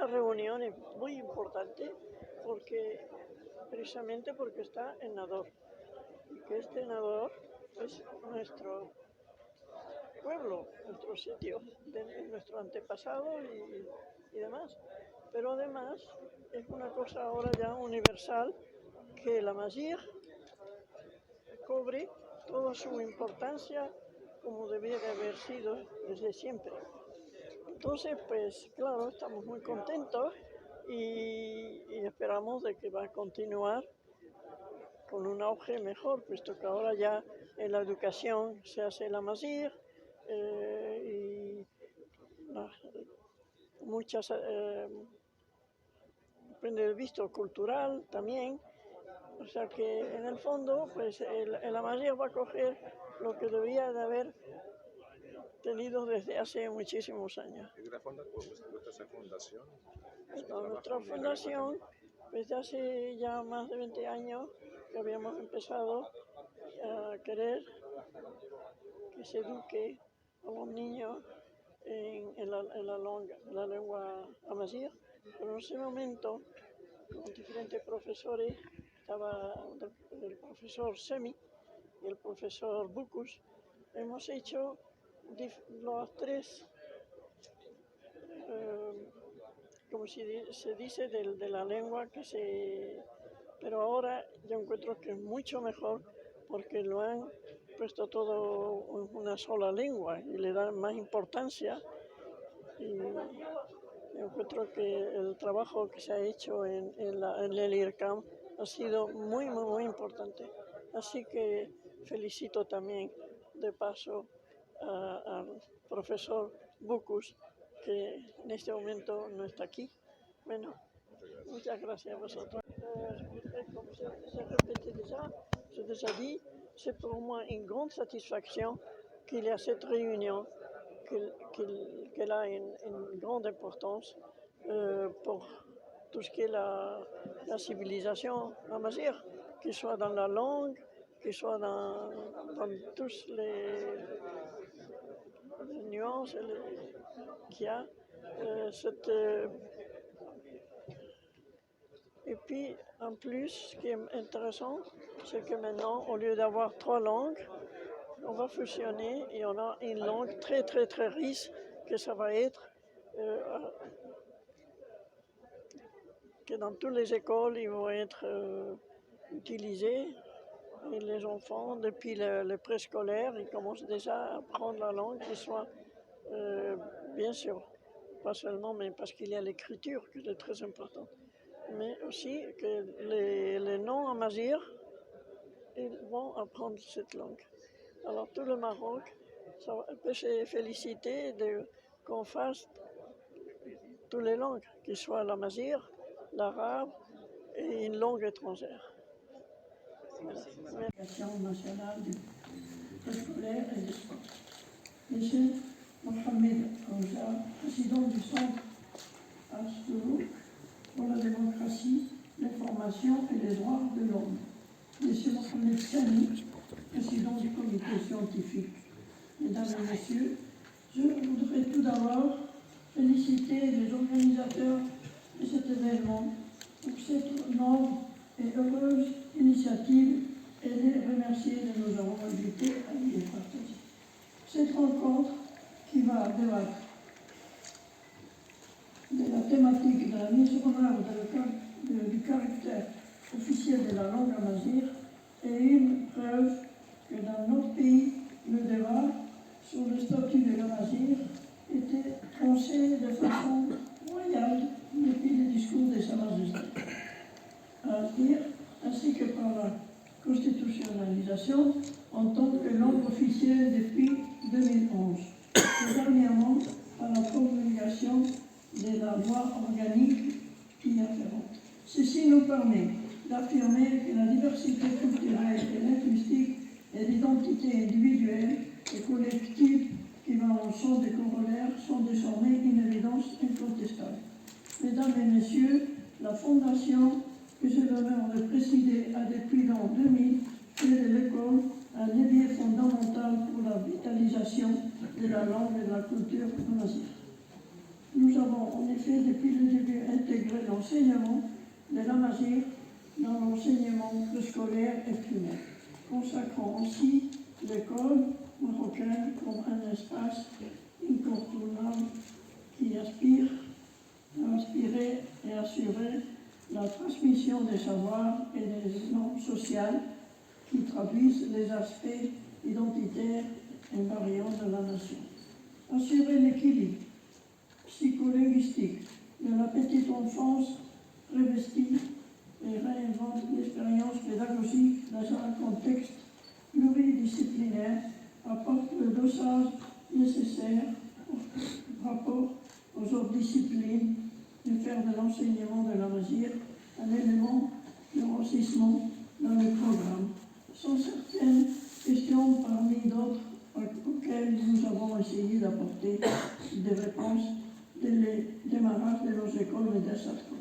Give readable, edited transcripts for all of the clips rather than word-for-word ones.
esta reunión es muy importante precisamente porque está en Nador. Y que este Nador es nuestro pueblo, nuestro sitio, nuestro antepasado y demás. Pero además es una cosa ahora ya universal que la Amazigh cobre toda su importancia como debía de haber sido desde siempre. Entonces, pues claro, estamos muy contentos y esperamos de que va a continuar con un auge mejor, puesto que ahora ya en la educación se hace la Amazigh y muchas punto de vista cultural también. O sea que en el fondo, pues el Amazigh va a coger lo que debía de haber tenido desde hace muchísimos años. ¿Y vuestra fundación? Nuestra fundación, desde hace ya más de 20 años que habíamos empezado a querer que se eduque a los niños en la lengua Amazigh. Pero en ese momento, con diferentes profesores, estaba el profesor Semi y el profesor Bucus, hemos hecho los tres, como se dice, de la lengua pero ahora yo encuentro que es mucho mejor porque lo han puesto todo en una sola lengua y le dan más importancia. Y yo encuentro que el trabajo que se ha hecho en el IRCAM ha sido muy, muy, muy importante. Así que felicito también de paso al profesor Bucus, que en este momento no está aquí. Bueno, muchas gracias a vosotros. Comme j'ai répété déjà, j'ai déjà dit, c'est pour moi une grande satisfaction qu'il y a cette réunion, qu'elle a une grande importance pour tout ce qui est la civilisation amazigh, qu'il soit dans la langue, qu'il soit dans toutes les nuances qu'il y a. Et puis, en plus, ce qui est intéressant, c'est que maintenant, au lieu d'avoir 3 langues, on va fusionner et on a une langue très, très, très riche que ça va être, que dans toutes les écoles, ils vont être utilisés. Et les enfants, depuis le préscolaire, ils commencent déjà à apprendre la langue qui soit, bien sûr, pas seulement, mais parce qu'il y a l'écriture qui est très importante, mais aussi que les non-amazigh, ils vont apprendre cette langue. Alors tout le Maroc peut se féliciter qu'on fasse toutes les langues, qu'il soit l'amazigh, l'arabe et une langue étrangère. L'éducation nationale du préscolaire et du sport. Monsieur Mohamed Anja, président du centre Asturuk pour la démocratie, l'information et les droits de l'homme. Monsieur Mohamed Sani, président du comité scientifique. Mesdames et messieurs, je voudrais tout d'abord féliciter les organisateurs de cet événement pour cette noble et heureuse initiative et les remercier de nous avoir invités à y partager. Cette rencontre qui va débattre de la thématique de la mise en œuvre du caractère officiel de la langue amazigh est une preuve que dans notre pays, le débat sur le statut de l'amazigh était tranché de façon royale depuis le discours de Sa Majesté, ainsi que par la constitutionnalisation en tant que langue officielle depuis 2011, et dernièrement par la promulgation de la loi organique y afférente. Ceci nous permet d'affirmer que la diversité culturelle et linguistique et l'identité individuelle et collective qui va ensemble des corollaires sont désormais une évidence incontestable. Mesdames et messieurs, la Fondation que j'ai l'honneur de présider a depuis l'an 2000 fait de l'école un levier fondamental pour la vitalisation de la langue et de la culture amazigh. Nous avons en effet depuis le début intégrer l'enseignement de la Mazir dans l'enseignement préscolaire et primaire, consacrant aussi l'école marocaine comme un espace incontournable qui aspire à inspirer et assurer la transmission des savoirs et des normes sociales qui traduisent les aspects identitaires et variants de la nation. Assurer l'équilibre psycholinguistique de la petite enfance revestie et réinvente l'expérience pédagogique dans un contexte pluridisciplinaire apporte le dosage nécessaire au rapport aux autres disciplines et faire de l'enseignement de la Mazir un élément d'enrichissement dans le programme, sans certaines questions parmi d'autres auxquelles nous avons essayé d'apporter des réponses dès le démarrage de nos écoles et des SATCOM.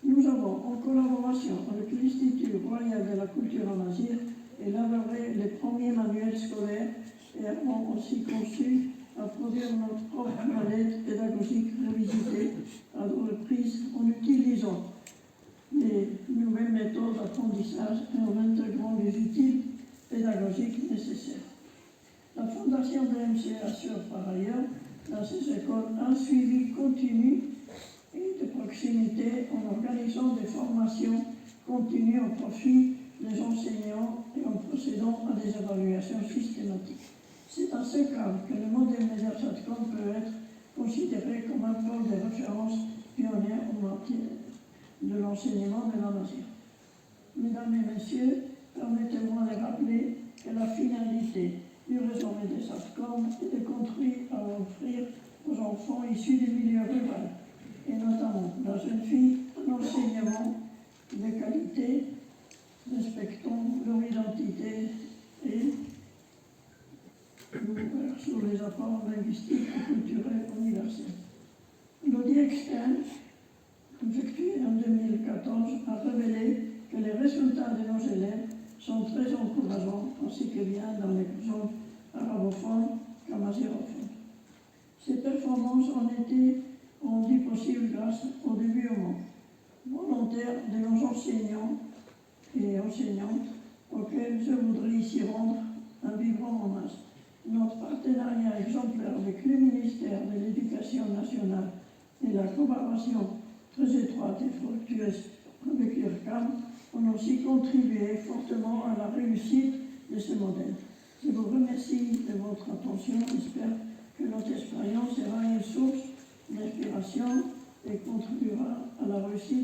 Nous avons, en collaboration avec l'Institut royal de la culture amazigh, élaboré les premiers manuels scolaires et avons aussi conçu à produire notre propre mallette pédagogique revisitée à deux reprises en utilisant les nouvelles méthodes d'apprentissage et en intégrant les outils pédagogiques nécessaires. La Fondation BMC assure par ailleurs dans ces écoles un suivi continu et de proximité en organisant des formations continues au profit des enseignants et en procédant à des évaluations systématiques. C'est dans ce cadre que le modèle Média SATCOM peut être considéré comme un pôle de référence pionnier en matière de l'enseignement de la Mazir. Mesdames et messieurs, permettez-moi de rappeler que la finalité du réseau Média SATCOM est de contribuer à offrir aux enfants issus des milieux ruraux, et notamment dans une fille, un enseignement de qualité, respectant leur identité et sur les apports linguistiques et culturels universels. L'audit externe, effectué en 2014, a révélé que les résultats de nos élèves sont très encourageants, ainsi que bien dans les zones arabophones qu'amazigophones. Ces performances ont été rendues possibles grâce au dévouement volontaire de nos enseignants et enseignantes, auxquels je voudrais ici rendre un vibrant hommage. Notre partenariat exemplaire avec le ministère de l'Éducation nationale et la collaboration très étroite et fructueuse avec l'IRCAM ont aussi contribué fortement à la réussite de ce modèle. Je vous remercie de votre attention. J'espère que notre expérience sera une source d'inspiration et contribuera à la réussite